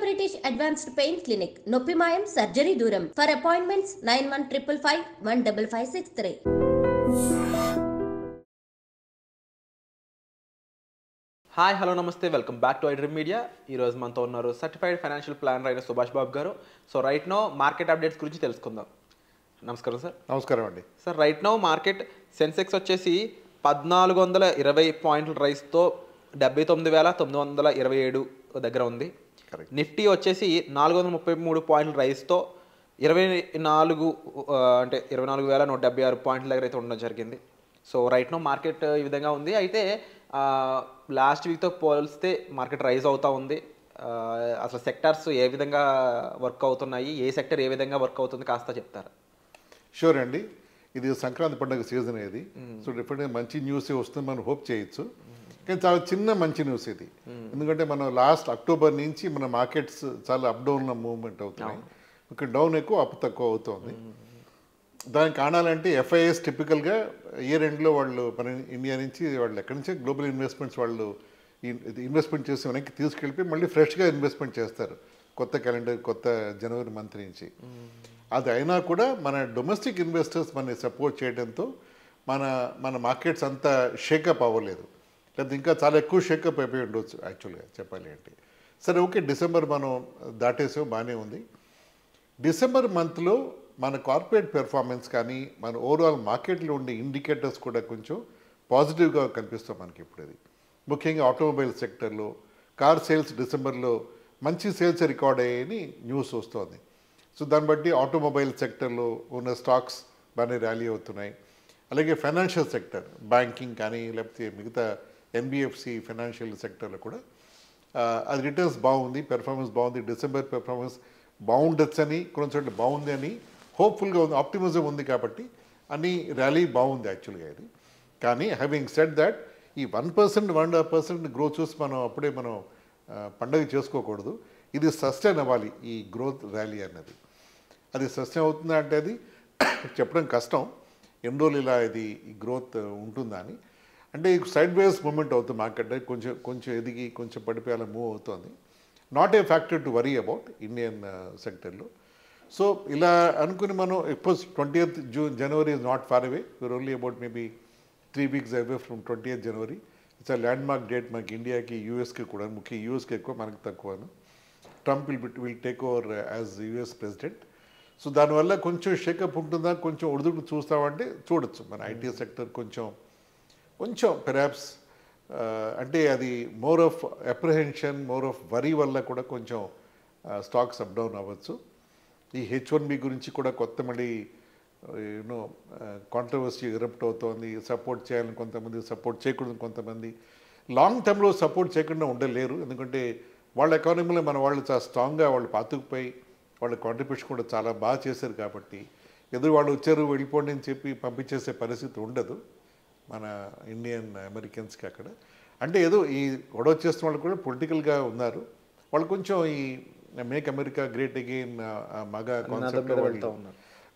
British Advanced Pain Clinic, Noppimayam Surgery Duram. For appointments 9155 15563. Hi hello నమస్తే welcome back to iDream media. ఈరోజు మనతో ఉన్నారు certified financial planner అయిన సుభాష్ బాబు గారు. So right now market updates గురించి తెలుసుకుందాం. నమస్కారం సార్. నమస్కారం అండి. Sir right now market Sensex వచ్చేసి 1420 పాయింట్ల రైస్తో 79,927 దగ్గర ఉంది. నిఫ్టీ వచ్చేసి 433 పాయింట్ల రైస్తో 24,176 పాయింట్ల దగ్గర అయితే ఉండడం జరిగింది. సో రైట్ నో మార్కెట్ ఈ విధంగా ఉంది. అయితే లాస్ట్ వీక్తో పోలిస్తే మార్కెట్ రైజ్ అవుతూ ఉంది. అసలు సెక్టార్స్ ఏ విధంగా వర్క్ అవుతున్నాయి, ఏ సెక్టర్ ఏ విధంగా వర్క్ అవుతుంది కాస్త చెప్తారా? షూర్ అండి. ఇది సంక్రాంతి పండుగ సీజన్ ఇది. సో డెఫినెట్గా మంచి న్యూస్ వస్తుంది మనం హోప్ చేయొచ్చు. కానీ చాలా చిన్న మంచి న్యూస్ ఇది. ఎందుకంటే మనం లాస్ట్ అక్టోబర్ నుంచి మన మార్కెట్స్ చాలా అప్ డౌన్ మూవ్మెంట్ అవుతున్నాయి. ఇక్కడ డౌన్ ఎక్కువ అప్ తక్కువ అవుతుంది. దానికి కారణాలంటే ఎఫ్ఐఎస్ టిపికల్గా ఇయర్ ఎండ్లో వాళ్ళు మన ఇండియా నుంచి వాళ్ళు ఎక్కడి నుంచి గ్లోబల్ ఇన్వెస్ట్మెంట్స్ వాళ్ళు ఇన్వెస్ట్మెంట్ చేసి వెనక్కి తీసుకెళ్ళిపోయి మళ్ళీ ఫ్రెష్గా ఇన్వెస్ట్మెంట్ చేస్తారు కొత్త క్యాలెండర్ కొత్త జనవరి మంత్ నుంచి. అది అయినా కూడా మన డొమెస్టిక్ ఇన్వెస్టర్స్ మనని సపోర్ట్ చేయడంతో మన మార్కెట్స్ అంతా షేకప్ అవ్వలేదు. లేదా ఇంకా చాలా ఎక్కువ షేకప్ అయిపోయి ఉండొచ్చు యాక్చువల్గా చెప్పాలి అంటే. సరే ఓకే, డిసెంబర్ మనం దాటేసాం, బాగానే ఉంది. డిసెంబర్ మంత్లో మన కార్పొరేట్ పెర్ఫార్మెన్స్ కానీ మన ఓవరాల్ మార్కెట్లో ఉండే ఇండికేటర్స్ కూడా కొంచెం పాజిటివ్గా కనిపిస్తాం మనకి ఇప్పుడు. అది ముఖ్యంగా ఆటోమొబైల్ సెక్టర్లో కార్ సేల్స్ డిసెంబర్లో మంచి సేల్స్ రికార్డ్ అయ్యాయని న్యూస్ వస్తుంది. సో దాన్ని బట్టి ఆటోమొబైల్ సెక్టర్లో ఉన్న స్టాక్స్ బాగానే ర్యాలీ అవుతున్నాయి. అలాగే ఫైనాన్షియల్ సెక్టర్ బ్యాంకింగ్ కానీ లేకపోతే మిగతా ఎన్బిఎఫ్సి ఫైనాన్షియల్ సెక్టర్లో కూడా అది రిటర్న్స్ బాగుంది, పెర్ఫార్మెన్స్ బాగుంది. డిసెంబర్ పెర్ఫార్మెన్స్ బాగుండొచ్చు అని కొన్ని చోట్ల బాగుంది అని హోప్ఫుల్గా ఉంది, ఆప్టిమిజం ఉంది. కాబట్టి అన్ని ర్యాలీ బాగుంది యాక్చువల్గా ఇది. కానీ హ్యావింగ్ సెడ్ దాట్ ఈ 1%, 1.5% గ్రోత్ చూసి మనం అప్పుడే మనం పండగ చేసుకోకూడదు. ఇది సస్టైన్ అవ్వాలి ఈ గ్రోత్ ర్యాలీ అన్నది. అది సస్టైన్ అవుతుందా అంటే అది చెప్పడం కష్టం. ఎన్ని రోజులు ఇలా ఇది ఈ గ్రోత్ ఉంటుందా అని. అంటే సైడ్ వేస్ మూమెంట్ అవుతుంది మార్కెట్, కొంచెం ఎదిగి కొంచెం పడిపోయి అలా మూవ్ అవుతుంది. Not a factor to worry about Indian సెక్టర్లో. సో ఇలా అనుకుని మనం ఎప్పుడు 20th January is not far away. We're only about maybe 3 weeks away from 20th January. It's a landmark date మనకి ఇండియాకి యూఎస్కి కూడా, ముఖ్య యూఎస్కి ఎక్కువ మనకి తక్కువను. Trump will take over as US president. So దానివల్ల కొంచెం షేకప్ ఉంటుందా, కొంచెం ఒడిదుడుకు చూస్తామంటే చూడొచ్చు. మన ఐటీ సెక్టర్ కొంచెం పెరాప్స్ అంటే అది more of apprehension, more of worry వల్ల కూడా కొంచెం స్టాక్స్ అప్ డౌన్ అవ్వచ్చు. ఈ H1B గురించి కూడా కొత్త మళ్ళీ యూనో కాంట్రవర్సీ ఎరప్ట్ అవుతోంది. సపోర్ట్ చేయాలని కొంతమంది, సపోర్ట్ చేయకూడదు కొంతమంది. లాంగ్ టర్మ్లో సపోర్ట్ చేయకుండా ఉండలేరు. ఎందుకంటే వాళ్ళ ఎకానమీలో మన వాళ్ళు చాలా స్ట్రాంగ్గా వాళ్ళు పాతుకుపోయి వాళ్ళ కాంట్రిబ్యూషన్ కూడా చాలా బాగా చేశారు. కాబట్టి ఎదురు వాళ్ళు వచ్చారు వెళ్ళిపోండి అని చెప్పి పంపించేసే పరిస్థితి ఉండదు మన ఇండియన్ అమెరికన్స్కి అక్కడ. అంటే ఏదో ఈ గొడవ చేస్తున్న వాళ్ళు కూడా పొలిటికల్గా ఉన్నారు. వాళ్ళు కొంచెం ఈ మేక్ అమెరికా గ్రేట్ అగైన్ మగా కాన్సెప్ట్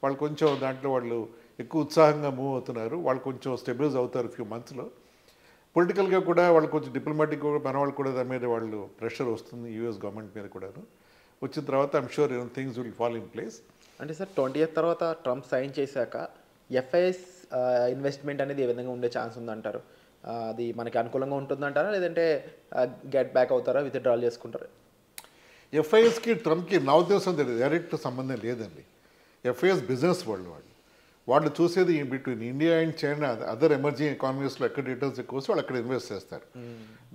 వాళ్ళు కొంచెం దాంట్లో వాళ్ళు ఎక్కువ ఉత్సాహంగా మూవ్ అవుతున్నారు. వాళ్ళు కొంచెం స్టెబిలైజ్ అవుతారు ఫ్యూ మంత్స్లో. పొలిటికల్గా కూడా వాళ్ళు కొంచెం డిప్లొమాటిక్గా మన వాళ్ళు కూడా దాని మీద వాళ్ళు ప్రెషర్ వస్తుంది యూఎస్ గవర్నమెంట్ మీద కూడాను. వచ్చిన తర్వాత I'm sure things will fall in place. అంటే సార్ 20th తర్వాత ట్రంప్ సైన్ చేశాక ఎఫ్ఐఎస్ ఇన్వెస్ట్మెంట్ అనేది ఏ విధంగా ఉండే ఛాన్స్ ఉందంటారు? అది మనకి అనుకూలంగా ఉంటుందంటారా, లేదంటే గెట్ బ్యాక్ అవుతారా, విత్డ్రాల్ చేసుకుంటారా? ఎఫ్ఐఎస్కి ట్రంప్కి నా ఉద్దేశం డైరెక్ట్ సంబంధం లేదండి. ఎఫ్ఐఎస్ బిజినెస్ వాళ్ళు చూసేది between India and China, other emerging ఎకానమీస్లో ఎక్కడ రిటర్న్స్ ఎక్కువ వస్తే వాళ్ళు అక్కడ ఇన్వెస్ట్ చేస్తారు.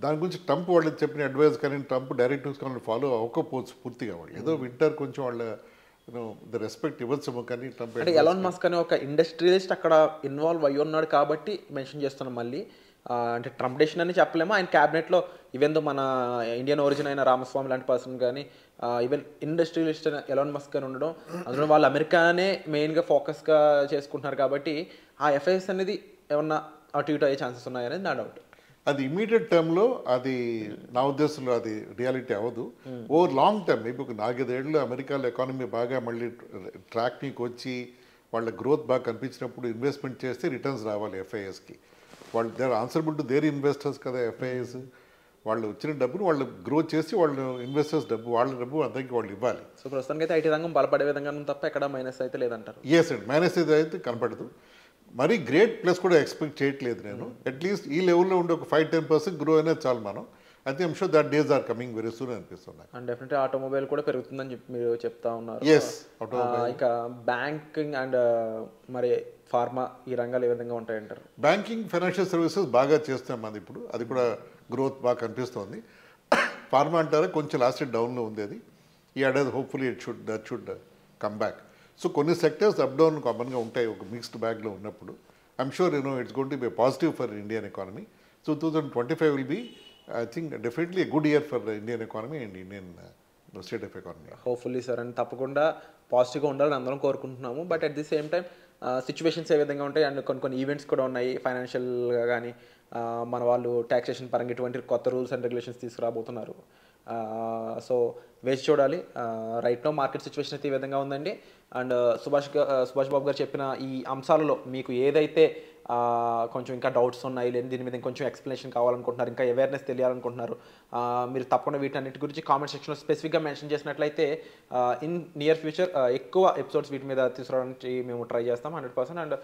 దాని గురించి ట్రంప్ వాళ్ళు చెప్పిన అడ్వైస్ కానీ ట్రంప్ డైరెక్ట్ వాళ్ళు ఫాలో అవ్వకపోవచ్చు పూర్తిగా. వాళ్ళు ఏదో వింటారు, కొంచెం వాళ్ళ ద రెస్పెక్ట్ ఇవ్వచ్చు. కానీ ట్రంప్ అంటే ఎలాన్ మస్క్ అనే ఒక ఇండస్ట్రియలిస్ట్ అక్కడ ఇన్వాల్వ్ అయ్యి ఉన్నాడు కాబట్టి మెన్షన్ చేస్తున్నాం. మళ్ళీ అంటే ట్రంప్ డెసిషన్ అని చెప్పలేము. ఆయన క్యాబినెట్లో ఈవెన్ మన ఇండియన్ ఒరిజిన్ అయిన రామస్వామి లాంటి పర్సన్ కానీ ఈవెన్ ఇండస్ట్రియలిస్ట్ ఎలాన్ మస్క్ అని ఉండడం, అందులో వాళ్ళు అమెరికానే మెయిన్గా ఫోకస్గా చేసుకుంటున్నారు. కాబట్టి ఆ ఎఫ్ఐఎస్ అనేది ఏమన్నా అటు ఇటు అయ్యే ఛాన్సెస్ ఉన్నాయనేది నా డౌట్. అది ఇమీడియట్ టర్మ్లో అది నా ఉద్దేశంలో అది రియాలిటీ అవ్వదు. ఓవర్ లాంగ్ టర్మ్ మేబీ ఒక 4-5 ఏళ్ళు అమెరికాలో ఎకానమీ బాగా మళ్ళీ ట్రాక్కి వచ్చి వాళ్ళ గ్రోత్ బాగా కనిపించినప్పుడు ఇన్వెస్ట్మెంట్ చేస్తే రిటర్న్స్ రావాలి ఎఫ్ఐఎస్కి. వాళ్ళు they are answerable to their investors కదా ఎఫ్ఐఎస్. వాళ్ళు వచ్చిన డబ్బును వాళ్ళు గ్రో చేసి వాళ్ళు ఇన్వెస్టర్స్ డబ్బు వాళ్ళ డబ్బు అందరికీ వాళ్ళు ఇవ్వాలి. సో ప్రస్తుతానికి అయితే ఐటీ రంగం బలపడే విధంగా తప్ప ఎక్కడ మైనస్ అయితే లేదంటారు. ఎస్ అండి, మైనస్ అయితే కనపడదు. మరీ గ్రేట్ ప్లస్ కూడా ఎక్స్పెక్ట్ చేయట్లేదు నేను. అట్లీస్ట్ ఈ లెవెల్లో ఉండే ఒక 5-10% గ్రో అనేది చాలు మనం. I think I'm sure that days are coming very soon అనిపిస్తుంది. అండ్ డెఫినెట్లీ ఆటోమొబైల్ కూడా పెరుగుతుందని చెప్పి మీరు చెప్తా ఉన్నారు. Yes, automobile. ఇక బ్యాంకింగ్ అండ్ మరి ఫార్మా ఈ రంగాలు ఏ విధంగా ఉంటాయంటారు? బ్యాంకింగ్, ఫైనాన్షియల్ సర్వీసెస్ బాగా చేస్తాం అది ఇప్పుడు. అది కూడా గ్రోత్ బాగా కనిపిస్తుంది. ఫార్మా అంటారా కొంచెం లాస్ట్ డౌన్లో ఉంది. అది ఈ ఏడాది hopefully that should come back. So కొన్ని సెక్టర్స్ అప్ డౌన్ కామన్గా ఉంటాయి ఒక మిక్స్డ్ బ్యాగ్లో ఉన్నప్పుడు. I'm sure it's going to be positive for Indian economy. So 2025 will be I think definitely good year for Indian economy and Indian state of economy. Hopefully sir, and తప్పకుండా పాజిటివ్గా ఉండాలని అందరం కోరుకుంటున్నాము. But at the same time situations ఏ విధంగా ఉంటాయి and కొన్ని events కూడా ఉన్నాయి ఫైనాన్షియల్గా కానీ. మన వాళ్ళు ట్యాక్సేషన్ పరంగా ఇటువంటి కొత్త రూల్స్ అండ్ రెగ్యులేషన్స్ తీసుకురాబోతున్నారు. సో వేచి చూడాలి. రైట్ నో మార్కెట్ సిచ్యువేషన్ అయితే ఈ విధంగా ఉందండి. అండ్ సుభాష్ బాబు గారు చెప్పిన ఈ అంశాలలో మీకు ఏదైతే కొంచెం ఇంకా డౌట్స్ ఉన్నాయి, లేదు దీని మీద ఇంకొంచెం ఎక్స్ప్లెనేషన్ కావాలనుకుంటున్నారు, ఇంకా అవేర్నెస్ తెలియాలనుకుంటున్నారు, మీరు తప్పకుండా వీటన్నిటి గురించి కామెంట్ సెక్షన్లో స్పెసిఫిక్గా మెన్షన్ చేసినట్లయితే ఇన్ నియర్ ఫ్యూచర్ ఎక్కువ ఎపిసోడ్స్ వీటి మీద తీసుకురావడానికి మేము ట్రై చేస్తాం 100%. అండ్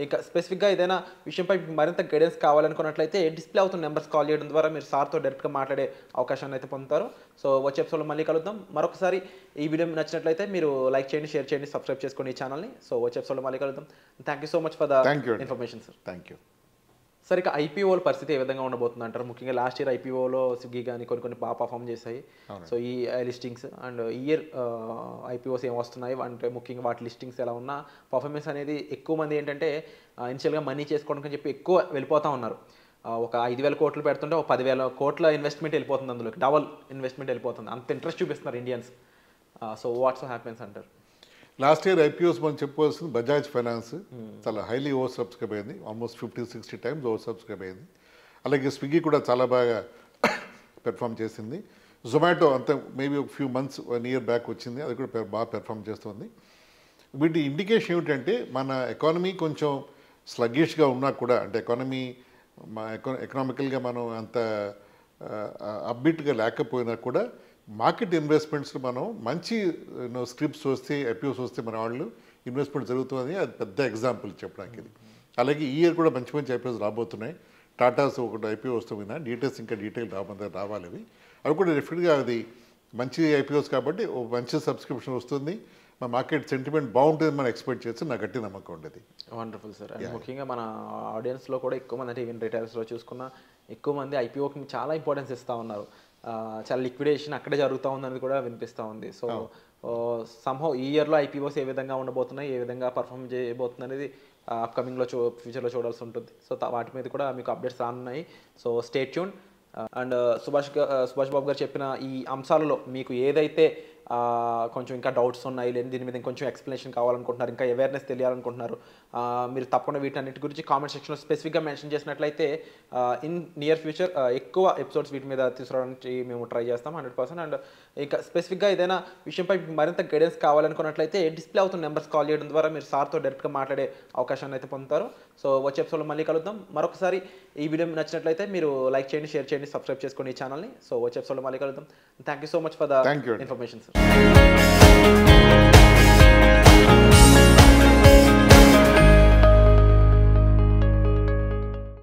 ఇంకా స్పెసిఫిక్గా ఏదైనా విషయంపై మరింత గైడెన్స్ కావాలనుకున్నట్లయితే డిస్ప్లే అవుతున్న నెంబర్స్ కాల్ చేయడం ద్వారా మీరు సార్తో డైరెక్ట్గా మాట్లాడే అవకాశాన్ని అయితే పొందుతారు. సో వచ్చే ఎపిసోడ్లో మళ్ళీ కలుద్దాం. మరొకసారి ఈ వీడియో నచ్చినట్లయితే మీరు లైక్ చేయండి, షేర్ చేయండి, సబ్స్క్రైబ్ చేసుకోండి ఈ ఛానల్ని. సో వచ్చే ఎపిసోడ్లో మళ్ళీ కలుద్దాం. Thank you so much for the information sir. Thank you. Sir, ఇక ఐపీఓల పరిస్థితి ఏ విధంగా ఉండబోతుంది అంటారు? ముఖ్యంగా లాస్ట్ ఇయర్ ఐపీఓలో స్విగ్గీ కానీ కొన్ని బాగా పర్ఫామ్ చేశాయి. సో ఈ లిస్టింగ్స్ అండ్ ఈ ఇయర్ ఐపీఓస్ ఏం వస్తున్నాయి అంటే ముఖ్యంగా వాటి లిస్టింగ్స్ ఎలా ఉన్నా పర్ఫార్మెన్స్ అనేది ఎక్కువ మంది ఏంటంటే ఇనిషియల్గా మనీ చేసుకోవడానికి అని చెప్పి ఎక్కువ వెళ్ళిపోతూ ఉన్నారు. ఒక 5,000 కోట్లు పెడుతుంటే ఒక 10,000 కోట్ల ఇన్వెస్ట్మెంట్ వెళ్ళిపోతుంది, అందులోకి డబల్ ఇన్వెస్ట్మెంట్ వెళ్ళిపోతుంది. అంత ఇంట్రెస్ట్ చూపిస్తున్నారు ఇండియన్స్. సో వాట్స్ హ్యాపెన్స్ అంటారు? లాస్ట్ ఇయర్ ఐపీఓస్ మనం చెప్పుకోవాల్సింది బజాజ్ ఫైనాన్స్ చాలా హైలీ ఓవర్ సబ్స్క్రైబ్ అయింది. ఆల్మోస్ట్ 50-60 టైమ్స్ ఓవర్ సబ్స్క్రైబ్ అయింది. అలాగే స్విగ్గీ కూడా చాలా బాగా పెర్ఫామ్ చేసింది. జొమాటో అంత మేబీ ఒక ఫ్యూ మంత్స్ 1 year బ్యాక్ వచ్చింది, అది కూడా బాగా పెర్ఫామ్ చేస్తుంది. వీటి ఇండికేషన్ ఏమిటంటే మన ఎకానమీ కొంచెం స్లగ్గిష్గా ఉన్నా కూడా, అంటే ఎకనామికల్గా మనం అంత అప్బీట్గా లేకపోయినా కూడా మార్కెట్ ఇన్వెస్ట్మెంట్స్ మనం మంచి స్క్రిప్ట్స్ వస్తే, ఐపీఓస్ వస్తే మన వాళ్ళు ఇన్వెస్ట్మెంట్ జరుగుతుంది. అది పెద్ద ఎగ్జాంపుల్ చెప్పడానికి ఇది. అలాగే ఈ ఇయర్ కూడా మంచి మంచి ఐపీఓస్ రాబోతున్నాయి. టాటాస్ ఒకటి ఐపీఓ వస్తున్నా, డీటెయిల్స్ ఇంకా డీటెయిల్ రావాలి. అవి కూడా డెఫినెట్గా అది మంచి ఐపీఓస్ కాబట్టి మంచి సబ్స్క్రిప్షన్ వస్తుంది. మా మార్కెట్ సెంటిమెంట్ బాగుంటుంది మనం ఎక్స్పెక్ట్ చేసి నా గట్టి నమ్మకం ఉండేది. Wonderful sir. అండ్ ముఖ్యంగా మన ఆడియన్స్లో కూడా ఎక్కువ మంది, అంటే ఈవెన్ రిటైలర్స్లో చూసుకున్న ఎక్కువ మంది ఐపీఓకి చాలా ఇంపార్టెన్స్ ఇస్తూ ఉన్నారు. చాలా లిక్విడేషన్ అక్కడే జరుగుతూ ఉందనేది కూడా వినిపిస్తూ ఉంది. సో సంహౌ ఈ ఇయర్లో ఐపీఓస్ ఏ విధంగా ఉండబోతున్నాయి, ఏ విధంగా పర్ఫామ్ చేయబోతుంది అనేది అప్కమింగ్లో ఫ్యూచర్లో చూడాల్సి ఉంటుంది. సో వాటి మీద కూడా మీకు అప్డేట్స్ రానున్నాయి. So stay tune. And Subhash Babu garu చెప్పిన ఈ అంశాలలో మీకు ఏదైతే కొంచెం ఇంకా డౌట్స్ ఉన్నాయి, లేదు దీని మీద ఇంకొంచెం ఎక్స్ప్లెనేషన్ కావాలనుకుంటున్నారు, ఇంకా అవేర్నెస్ తెలియాలనుకుంటున్నారు, మీరు తప్పకుండా వీటన్నిటి గురించి కామెంట్ సెక్షన్లో స్పెసిఫిక్గా మెన్షన్ చేసినట్లయితే ఇన్ నియర్ ఫ్యూచర్ ఎక్కువ ఎపిసోడ్స్ వీటి మీద తీసుకురావడానికి మేము ట్రై చేస్తాం 100%. అండ్ ఇంకా స్పెసిఫిక్గా ఏదైనా విషయంపై మరింత గైడెన్స్ కావాలనుకున్నట్లయితే డిస్ప్లే అవుతున్న నెంబర్స్ కాల్ చేయడం ద్వారా మీరు సార్తో డైరెక్ట్గా మాట్లాడే అవకాశాన్ని అయితే పొందుతారు. సో వచ్చే ఎపిసోడ్లో మళ్ళీ కలుద్దాం. మరొకసారి ఈ వీడియో నచ్చినట్లయితే మీరు లైక్ చేయండి, షేర్ చేయండి, సబ్స్క్రైబ్ చేసుకోండి ఈ ఛానల్ని. సో వచ్చే ఎపిసోడ్లో మళ్ళీ కలుద్దాం. Thank you so much for the information sir.